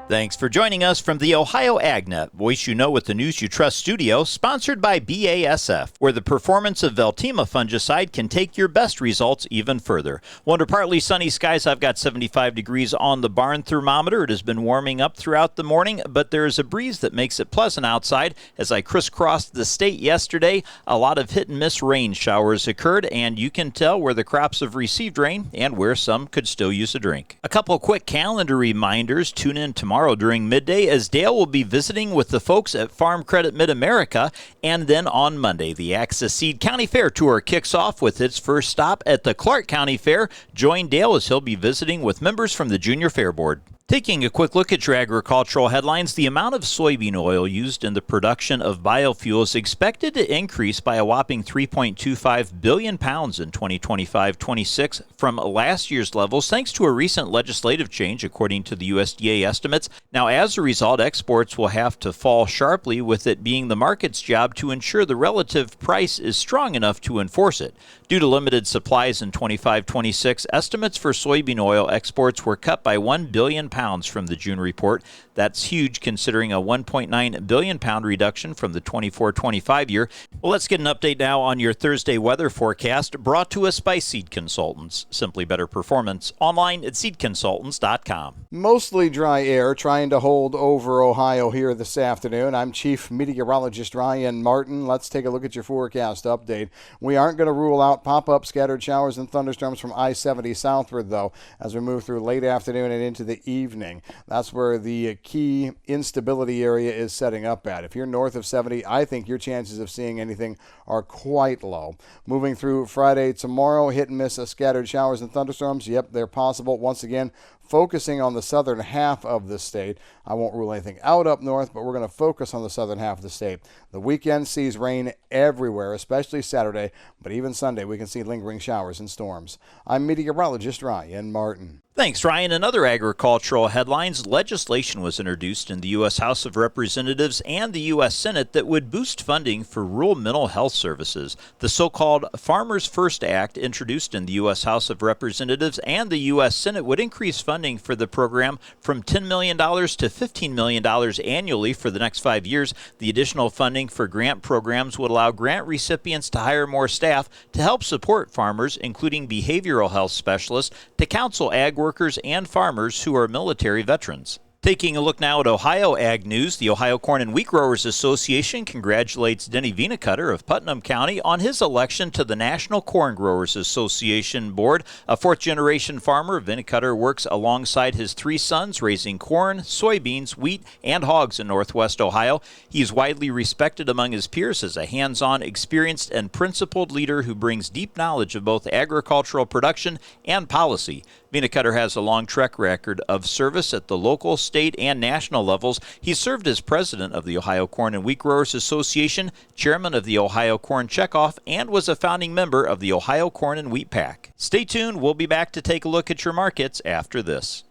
Thanks for joining us from the Ohio AgNet, voice you know with the news you trust studio, sponsored by BASF, where the performance of Veltima fungicide can take your best results even further. Under partly sunny skies, I've got 75 degrees on the barn thermometer. It has been warming up throughout the morning, but there is a breeze that makes it pleasant outside. As I crisscrossed the state yesterday, a lot of hit and miss rain showers occurred, and you can tell where the crops have received rain and where some could still use a drink. A couple quick calendar reminders. Tune in tomorrow during midday as Dale will be visiting with the folks at Farm Credit Mid-America, and then on Monday the Axis Seed County Fair Tour kicks off with its first stop at the Clark County Fair. Join Dale as he'll be visiting with members from the Junior Fair Board. Taking a quick look at your agricultural headlines, the amount of soybean oil used in the production of biofuel is expected to increase by a whopping 3.25 billion pounds in 2025-26 from last year's levels, thanks to a recent legislative change, according to the USDA estimates. Now, as a result, exports will have to fall sharply, with it being the market's job to ensure the relative price is strong enough to enforce it. Due to limited supplies in 25-26, estimates for soybean oil exports were cut by 1 billion pounds from the June report. That's huge considering a 1.9 billion pound reduction from the 24-25 year. Well, let's get an update now on your Thursday weather forecast, brought to us by Seed Consultants. Simply better performance. Online at seedconsultants.com. Mostly dry air trying to hold over Ohio here this afternoon. I'm Chief Meteorologist Ryan Martin. Let's take a look at your forecast update. We aren't going to rule out pop-up scattered showers and thunderstorms from I-70 southward, though, as we move through late afternoon and into the evening. That's where the key instability area is setting up at. If you're north of 70, I think your chances of seeing anything are quite low. Moving through Friday tomorrow, hit and miss scattered showers and thunderstorms. Yep, they're possible. Once again, focusing on the southern half of the state. I won't rule anything out up north, but we're going to focus on the southern half of the state. The weekend sees rain everywhere, especially Saturday, but even Sunday we can see lingering showers and storms. I'm meteorologist Ryan Martin. Thanks, Ryan. In other agricultural headlines, legislation was introduced in the U.S. House of Representatives and the U.S. Senate that would boost funding for rural mental health services. The so-called Farmers First Act, introduced in the U.S. House of Representatives and the U.S. Senate, would increase funding for the program from $10 million to $15 million annually for the next 5 years. The additional funding for grant programs would allow grant recipients to hire more staff to help support farmers, including behavioral health specialists, to counsel ag workers and farmers who are military veterans. Taking a look now at Ohio Ag News, the Ohio Corn and Wheat Growers Association congratulates Denny Vinacutter of Putnam County on his election to the National Corn Growers Association Board. A fourth-generation farmer, Vinacutter works alongside his three sons, raising corn, soybeans, wheat, and hogs in northwest Ohio. He is widely respected among his peers as a hands-on, experienced, and principled leader who brings deep knowledge of both agricultural production and policy. Vinacutter has a long track record of service at the local, state, and national levels. He served as president of the Ohio Corn and Wheat Growers Association, chairman of the Ohio Corn Checkoff, and was a founding member of the Ohio Corn and Wheat PAC. Stay tuned. We'll be back to take a look at your markets after this.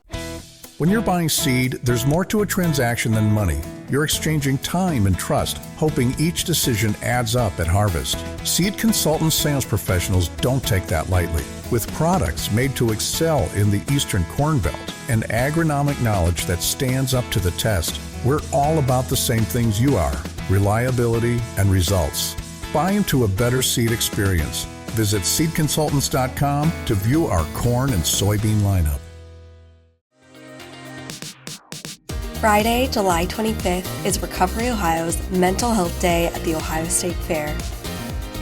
When you're buying seed, there's more to a transaction than money. You're exchanging time and trust, hoping each decision adds up at harvest. Seed consultant sales professionals don't take that lightly. With products made to excel in the Eastern Corn Belt and agronomic knowledge that stands up to the test, we're all about the same things you are: reliability and results. Buy into a better seed experience. Visit seedconsultants.com to view our corn and soybean lineup. Friday, July 25th is Recovery Ohio's Mental Health Day at the Ohio State Fair.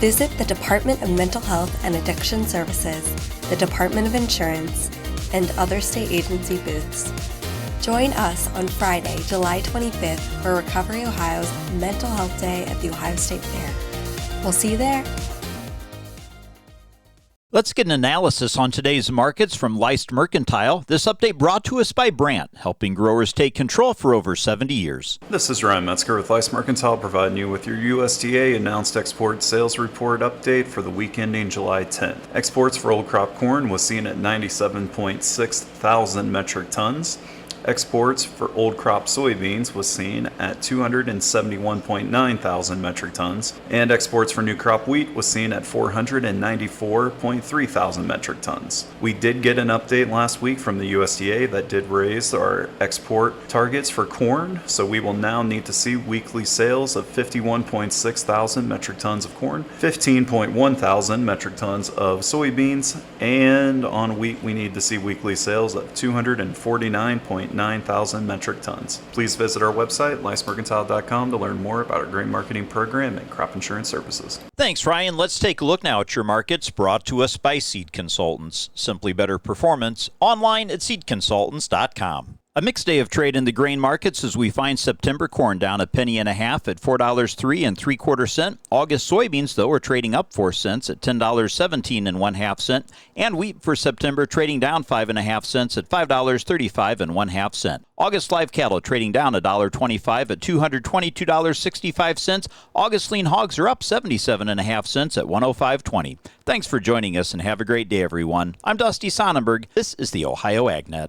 Visit the Department of Mental Health and Addiction Services, the Department of Insurance, and other state agency booths. Join us on Friday, July 25th for Recovery Ohio's Mental Health Day at the Ohio State Fair. We'll see you there. Let's get an analysis on today's markets from Leist Mercantile. This update brought to us by Brandt, helping growers take control for over 70 years. This is Ryan Metzger with Leist Mercantile, providing you with your USDA announced export sales report update for the week ending July 10th. Exports for old crop corn was seen at 97.6 thousand metric tons. Exports for old crop soybeans was seen at 271.9 thousand metric tons, and exports for new crop wheat was seen at 494.3 thousand metric tons. We did get an update last week from the USDA that did raise our export targets for corn, so we will now need to see weekly sales of 51.6 thousand metric tons of corn, 15.1 thousand metric tons of soybeans, and on wheat we need to see weekly sales of 249.9 thousand metric tons. Please visit our website, licemercantile.com, to learn more about our grain marketing program and crop insurance services. Thanks, Ryan. Let's take a look now at your markets, brought to us by Seed Consultants. Simply better performance, online at seedconsultants.com. A mixed day of trade in the grain markets as we find September corn down a penny and a half at $4.03 3/4. August soybeans, though, are trading up 4 cents at $10.17 1/2. And wheat for September trading down 5 1/2 cents at $5.35 1/2. August live cattle trading down $1.25 at $222.65. August lean hogs are up 77 1/2 cents at $105.20. Thanks for joining us and have a great day, everyone. I'm Dusty Sonnenberg. This is the Ohio AgNet.